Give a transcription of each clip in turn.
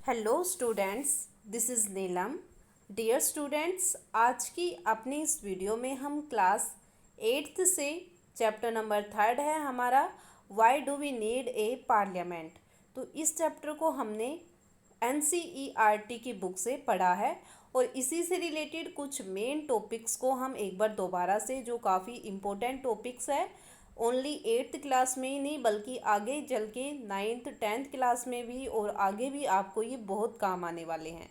Hello students, this is Neelam. Dear students, आज की अपनी इस वीडियो में हम क्लास 8th से चैप्टर नंबर 3 है हमारा, why do we need a parliament. तो इस चैप्टर को हमने NCERT की बुक से पढ़ा है और इसी से रिलेटेड कुछ मेन टॉपिक्स को हम एक बार दोबारा से, जो काफ़ी इम्पोर्टेंट टॉपिक्स है, ओनली 8th क्लास में ही नहीं बल्कि आगे चल के 9th 10th क्लास में भी और आगे भी आपको ये बहुत काम आने वाले हैं।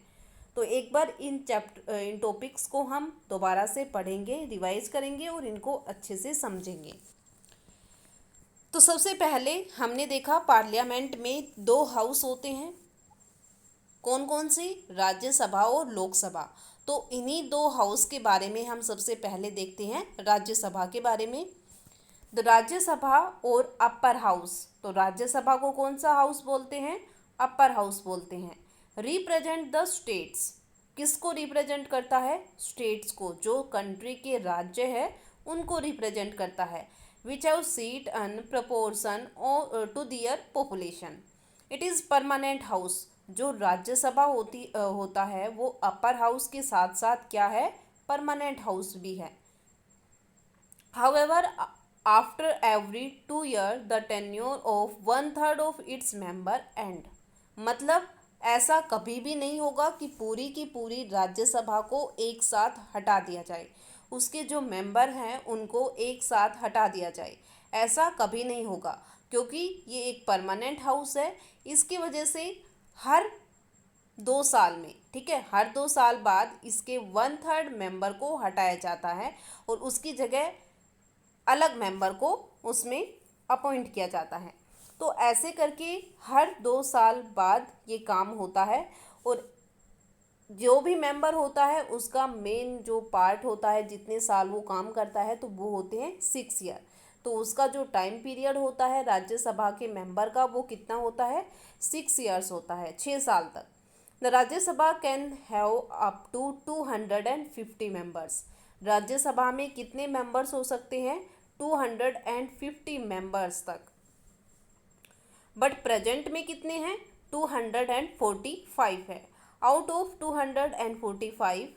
तो एक बार इन टॉपिक्स को हम दोबारा से पढ़ेंगे, रिवाइज करेंगे और इनको अच्छे से समझेंगे। तो सबसे पहले हमने देखा पार्लियामेंट में दो हाउस होते हैं, कौन कौन सी? राज्यसभा और लोकसभा। तो इन्हीं दो हाउस के बारे में हम सबसे पहले देखते हैं राज्यसभा के बारे में। द राज्यसभा और अपर हाउस। तो राज्यसभा को कौन सा हाउस बोलते हैं? अपर हाउस बोलते हैं। Represent the states. किसको रिप्रेजेंट करता है? स्टेट्स को, जो कंट्री के राज्य है उनको रिप्रेजेंट करता है। Which have seat in proportion to their population. It is permanent house. जो राज्यसभा होता है वो अपर हाउस के साथ साथ क्या है? परमानेंट हाउस भी है। However, after every 2 year, the tenure of 1/3 of its member end। मतलब ऐसा कभी भी नहीं होगा कि पूरी की पूरी राज्यसभा को एक साथ हटा दिया जाए, उसके जो मेंबर हैं उनको एक साथ हटा दिया जाए, ऐसा कभी नहीं होगा, क्योंकि ये एक परमानेंट हाउस है। इसकी वजह से हर 2 साल में, ठीक है, हर 2 साल बाद इसके 1/3 मेंबर को हटाया जाता है और उसकी जगह अलग मेंबर को उसमें अपॉइंट किया जाता है। तो ऐसे करके हर 2 साल बाद ये काम होता है और जो भी मेंबर होता है उसका मेन जो पार्ट होता है, जितने साल वो काम करता है, तो वो होते हैं 6 ईयर। तो उसका जो टाइम पीरियड होता है राज्यसभा के मेंबर का, वो कितना होता है? 6 ईयर्स होता है, 6 साल तक। The Rajya Sabha can have up to 250 members. Rajya Sabha में कितने मेंबर्स हो सकते हैं? 250 मेंबर्स तक। बट प्रेजेंट में कितने हैं? 245 है। Out of 245,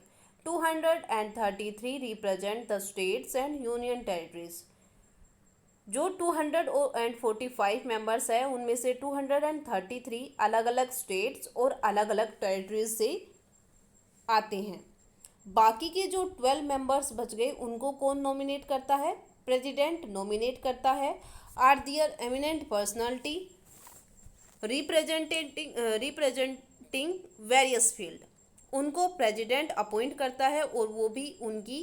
233 represent the states and union territories. जो 245 मेंबर्स है उनमें से 233 अलग अलग स्टेट्स और अलग अलग टेरिटरीज से आते हैं। बाकी के जो 12 मेंबर्स बच गए उनको कौन नॉमिनेट करता है? प्रेसिडेंट नॉमिनेट करता है। Are their eminent personality representing various field. उनको प्रेसिडेंट अपॉइंट करता है और वो भी उनकी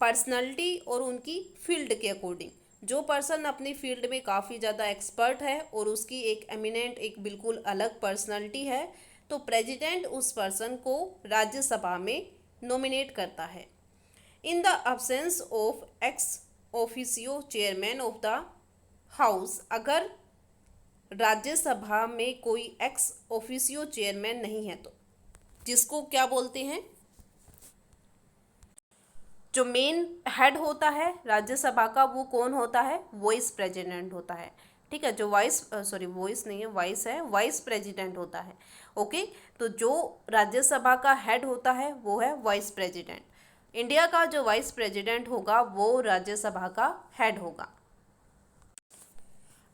पर्सनालिटी और उनकी फील्ड के अकॉर्डिंग। जो पर्सन अपनी फील्ड में काफ़ी ज़्यादा एक्सपर्ट है और उसकी एक एमिनेंट, एक बिल्कुल अलग पर्सनालिटी है, तो प्रेसिडेंट उस पर्सन को राज्यसभा में नॉमिनेट करता है। In the absence of ex officio chairman of the house. अगर राज्यसभा में कोई एक्स ऑफिसियो चेयरमैन नहीं है तो जिसको क्या बोलते हैं? जो मेन हेड होता है राज्यसभा का वो कौन होता है? वाइस प्रेसिडेंट होता है। ठीक है, जो वॉइस नहीं है, वाइस है, वाइस प्रेसिडेंट होता है। ओके, तो जो राज्यसभा का हेड होता है वो है वाइस प्रेसिडेंट। इंडिया का जो वाइस प्रेसिडेंट होगा वो राज्यसभा का हेड होगा।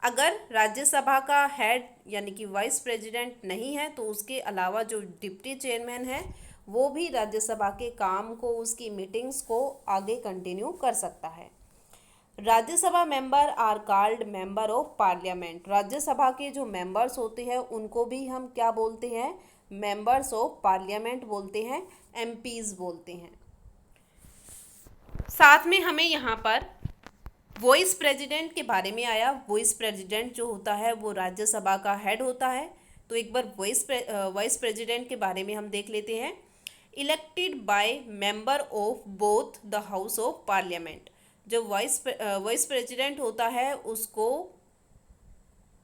अगर राज्यसभा का हेड यानी कि वाइस प्रेसिडेंट नहीं है तो उसके अलावा जो डिप्टी चेयरमैन है वो भी राज्यसभा के काम को, उसकी मीटिंग्स को आगे कंटिन्यू कर सकता है। Rajya Sabha member are called member of parliament. Rajya Sabha के जो मेंबर्स होते हैं उनको भी हम क्या बोलते हैं? मेंबर्स ऑफ पार्लियामेंट बोलते हैं, MPs बोलते हैं। साथ में हमें यहाँ पर वॉइस प्रेसिडेंट के बारे में आया। वॉइस प्रेसिडेंट जो होता है वो राज्यसभा का हेड होता है। तो एक बार वाइस प्रेसिडेंट के बारे में हम देख लेते हैं। Elected by member of both the house of parliament. जो वाइस प्रेसिडेंट होता है उसको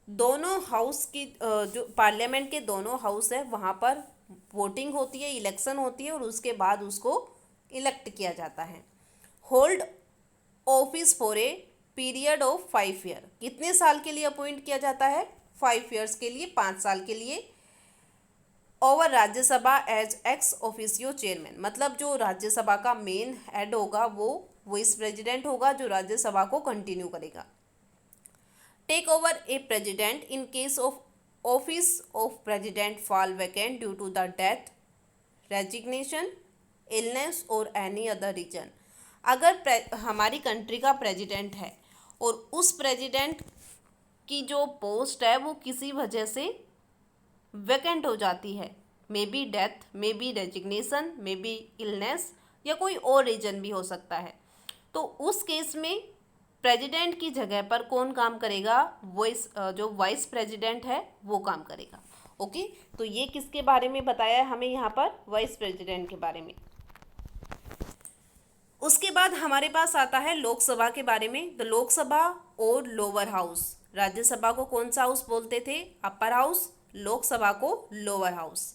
दोनों हाउस की, जो पार्लियामेंट के दोनों हाउस है वहाँ पर वोटिंग होती है, इलेक्शन होती है और उसके बाद उसको इलेक्ट किया जाता है। Hold office for a period of 5 year. कितने साल के लिए अपॉइंट किया जाता है? 5 ईयर्स के लिए, 5 साल के लिए। Over Rajya Sabha as ex officio chairman, मतलब जो राज्यसभा का मेन हेड होगा वो वाइस प्रेसिडेंट होगा जो राज्यसभा को कंटिन्यू करेगा। Take over a president in case of office of president fall vacant due to the death, resignation, illness और एनी अदर रीजन। अगर हमारी कंट्री का प्रेसिडेंट है और उस प्रेसिडेंट की जो पोस्ट है वो किसी वजह से वैकेंट हो जाती है, may be death, may be resignation, may be illness या कोई और रीजन भी हो सकता है, तो उस केस में प्रेसिडेंट की जगह पर कौन काम करेगा? जो वाइस प्रेसिडेंट है वो काम करेगा। ओके, तो ये किसके बारे में बताया है हमें यहाँ पर? वाइस प्रेसिडेंट के बारे में। उसके बाद हमारे पास आता है लोकसभा के बारे में। तो लोकसभा और लोअर हाउस, राज्यसभा को कौन सा हाउस बोलते थे? अपर हाउस, लोकसभा को lower house.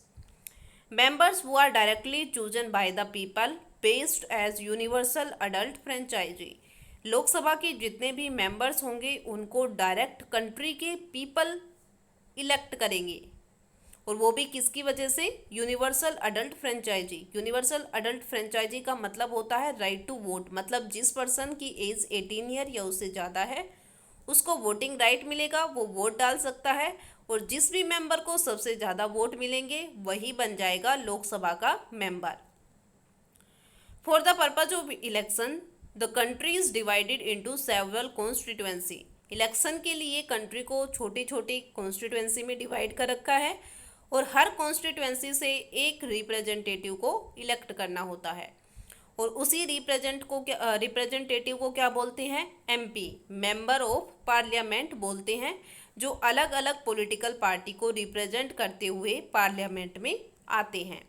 Members who are directly chosen by the people based as universal adult franchise. Lok Sabha के जितने भी मेंबर्स होंगे उनको डायरेक्ट कंट्री के पीपल इलेक्ट करेंगे, और वो भी किसकी वजह से? Universal adult franchise. Universal adult franchise का मतलब होता है राइट टू वोट, मतलब जिस पर्सन की एज 18 ईयर या उससे ज़्यादा है उसको वोटिंग राइट मिलेगा, वो वोट डाल सकता है, और जिस भी मेंबर को सबसे ज़्यादा वोट मिलेंगे वही बन जाएगा लोकसभा का member. For the purpose of election the country is divided into several constituency. Election के लिए कंट्री को छोटी छोटी कॉन्स्टिट्यूएंसी में डिवाइड कर रखा है, और हर कॉन्स्टिट्यूएंसी से एक रिप्रेजेंटेटिव को इलेक्ट करना होता है, और उसी रिप्रेजेंटेटिव को क्या बोलते हैं? एमपी, मेंबर ऑफ पार्लियामेंट बोलते हैं, जो अलग अलग पॉलिटिकल पार्टी को रिप्रेजेंट करते हुए पार्लियामेंट में आते हैं।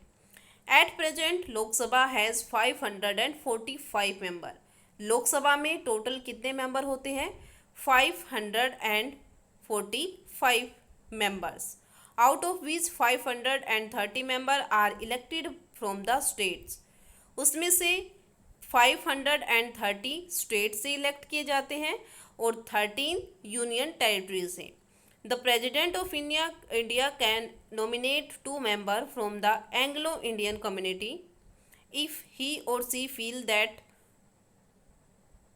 At present Lok Sabha has 545 member. Lok Sabha में टोटल कितने मेंबर होते हैं? 545 members, out of which 530 member are elected from the states. उसमें से 530 स्टेट से इलेक्ट किए जाते हैं और 13 यूनियन टेरिटरी से। The president of India can nominate 2 member from the Anglo Indian community if he or she feel that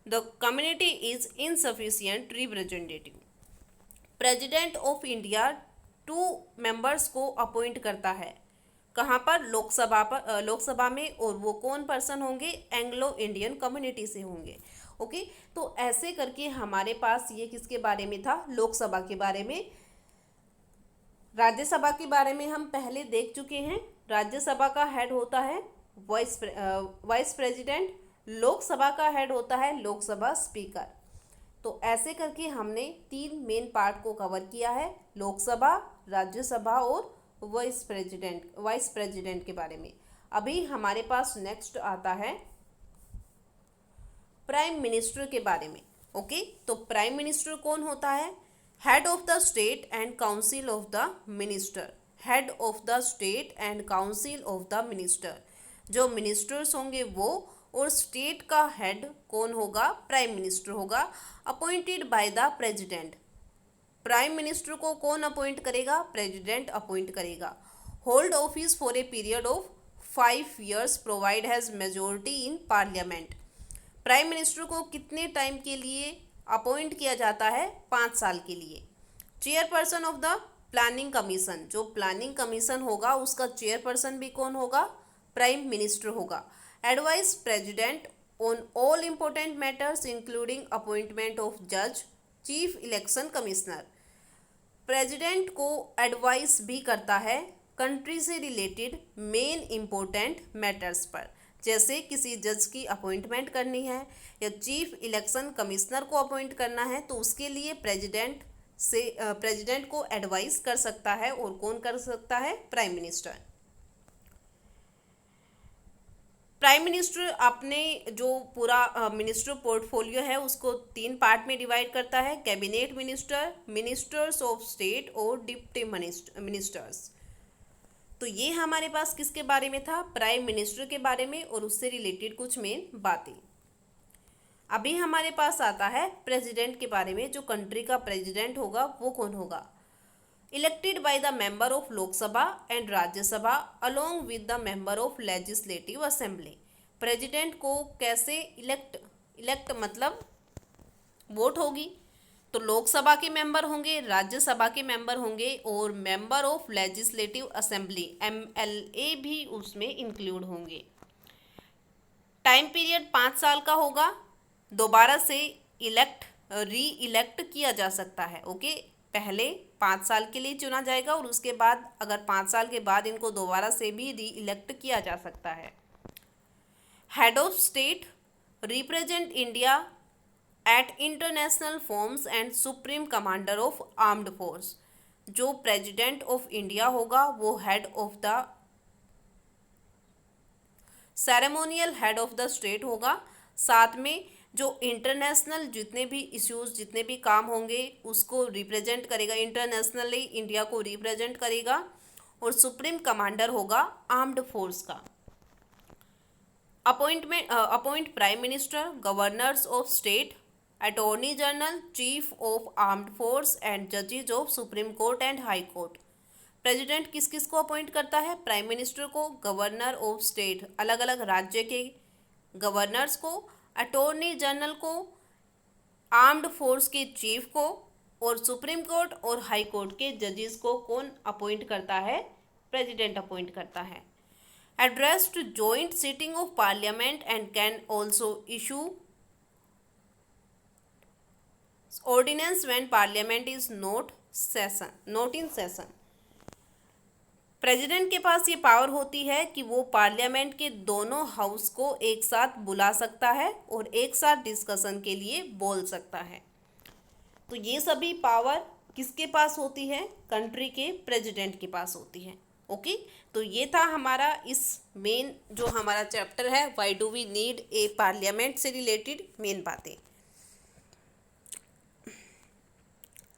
the community is insufficient representative. President of India 2 members को appoint करता है, कहाँ पर? लोकसभा में, और वो कौन पर्सन होंगे? एंग्लो इंडियन कम्युनिटी से होंगे। ओके, तो ऐसे करके हमारे पास ये किसके बारे में था? लोकसभा के बारे में। राज्यसभा के बारे में हम पहले देख चुके हैं। राज्यसभा का हेड होता है वाइस प्रेसिडेंट, लोकसभा का हेड होता है लोकसभा स्पीकर। तो ऐसे करके हमने 3 मेन पार्ट को कवर किया है, लोकसभा, राज्यसभा और वाइस प्रेसिडेंट के बारे में। अभी हमारे पास नेक्स्ट आता है प्राइम मिनिस्टर के बारे में। ओके, तो प्राइम मिनिस्टर कौन होता है? Head of the state and council of the minister. Head of the state and council of the minister, जो मिनिस्टर्स होंगे वो, और स्टेट का हेड कौन होगा? प्राइम मिनिस्टर होगा, appointed by the president. Prime minister को कौन अपॉइंट करेगा? प्रेसिडेंट अपॉइंट करेगा। Hold office for a period of 5 years provide has majority in parliament. Prime minister को कितने टाइम के लिए अपॉइंट किया जाता है? 5 साल के लिए। Chairperson of the planning commission, जो प्लानिंग कमीशन होगा उसका चेयरपर्सन भी कौन होगा? प्राइम मिनिस्टर होगा। Advice president on all important matters including appointment of जज, चीफ इलेक्शन कमिश्नर। प्रेसिडेंट को एडवाइस भी करता है कंट्री से रिलेटेड मेन इम्पोर्टेंट मैटर्स पर, जैसे किसी जज की अपॉइंटमेंट करनी है या चीफ इलेक्शन कमिश्नर को अपॉइंट करना है, तो उसके लिए प्रेसिडेंट को एडवाइस कर सकता है। और कौन कर सकता है? Prime minister. प्राइम मिनिस्टर अपने जो पूरा मिनिस्टर पोर्टफोलियो है उसको 3 पार्ट में डिवाइड करता है, cabinet minister, ministers of state और डिप्टी मिनिस्टर्स। तो ये हमारे पास किसके बारे में था? प्राइम मिनिस्टर के बारे में, और उससे रिलेटेड कुछ मेन बातें। अभी हमारे पास आता है प्रेसिडेंट के बारे में। जो कंट्री का प्रेसिडेंट होगा वो कौन होगा? Elected by the member of Lok Sabha and Rajya Sabha along with the member of legislative assembly. President को कैसे इलेक्ट मतलब वोट होगी, तो लोकसभा के मेंबर होंगे, राज्यसभा के मेंबर होंगे और member of legislative assembly MLA भी उसमें इंक्लूड होंगे। टाइम पीरियड 5 साल का होगा। दोबारा से री इलेक्ट किया जा सकता है। ओके, पहले 5 साल के लिए चुना जाएगा और उसके बाद अगर 5 साल के बाद इनको दोबारा से भी री इलेक्ट किया जा सकता है। Head of state represent India at international forums and supreme commander of armed force. जो प्रेसिडेंट ऑफ इंडिया होगा वो head of the ceremonial head of the state होगा। साथ में जो इंटरनेशनल जितने भी इश्यूज जितने भी काम होंगे उसको रिप्रेजेंट करेगा, इंटरनेशनली इंडिया को रिप्रेजेंट करेगा। और सुप्रीम कमांडर होगा आर्म्ड फोर्स का। Appoint prime minister, governors of state, attorney general, chief of armed force and जजेज of supreme court and high court. President किस किस को अपॉइंट करता है? प्राइम मिनिस्टर को, गवर्नर ऑफ स्टेट अलग अलग राज्य के गवर्नर्स को, अटॉर्नी जनरल को, आर्म्ड फोर्स के चीफ को और सुप्रीम कोर्ट और हाई कोर्ट के जजेस को कौन अपॉइंट करता है? प्रेसिडेंट अपॉइंट करता है। Address to joint sitting of parliament and can also issue ordinance when parliament is not in session. President के पास ये पावर होती है कि वो पार्लियामेंट के दोनों हाउस को एक साथ बुला सकता है और एक साथ डिस्कशन के लिए बोल सकता है। तो ये सभी पावर किसके पास होती है? कंट्री के प्रेसिडेंट के पास होती है। ओके, तो ये था हमारा इस मेन जो हमारा चैप्टर है why do we need a parliament से रिलेटेड मेन बातें।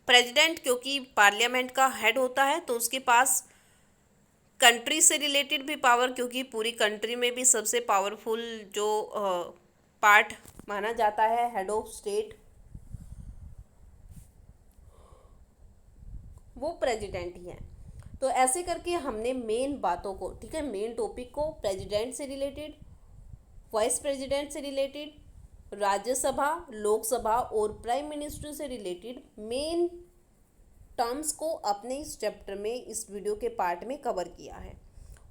प्रेसिडेंट क्योंकि पार्लियामेंट का हेड होता है तो उसके पास कंट्री से रिलेटेड भी पावर, क्योंकि पूरी कंट्री में भी सबसे पावरफुल जो पार्ट माना जाता है हेड ऑफ स्टेट वो प्रेसिडेंट ही है। तो ऐसे करके हमने मेन बातों को, ठीक है, मेन टॉपिक को प्रेसिडेंट से रिलेटेड, वाइस प्रेसिडेंट से रिलेटेड, राज्यसभा, लोकसभा और प्राइम मिनिस्टर से रिलेटेड मेन टर्म्स को अपने इस चैप्टर में इस वीडियो के पार्ट में कवर किया है।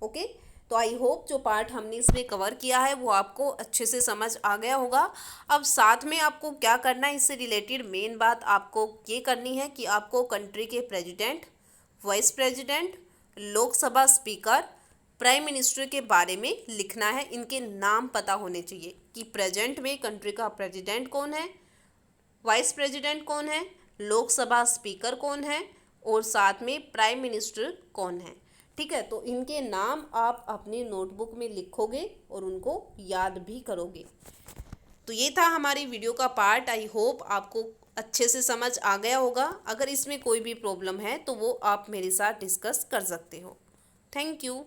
ओके, तो आई होप जो पार्ट हमने इसमें कवर किया है वो आपको अच्छे से समझ आ गया होगा। अब साथ में आपको क्या करना है, इससे रिलेटेड मेन बात आपको ये करनी है कि आपको कंट्री के president, vice president, Lok Sabha speaker, prime minister के बारे में लिखना है। इनके नाम पता होने चाहिए कि प्रेजेंट में कंट्री का प्रेसिडेंट कौन है, वाइस प्रेसिडेंट कौन है, लोकसभा स्पीकर कौन है और साथ में प्राइम मिनिस्टर कौन है। ठीक है, तो इनके नाम आप अपनी नोटबुक में लिखोगे और उनको याद भी करोगे। तो ये था हमारी वीडियो का पार्ट। आई होप आपको अच्छे से समझ आ गया होगा। अगर इसमें कोई भी प्रॉब्लम है तो वो आप मेरे साथ डिस्कस कर सकते हो। Thank you.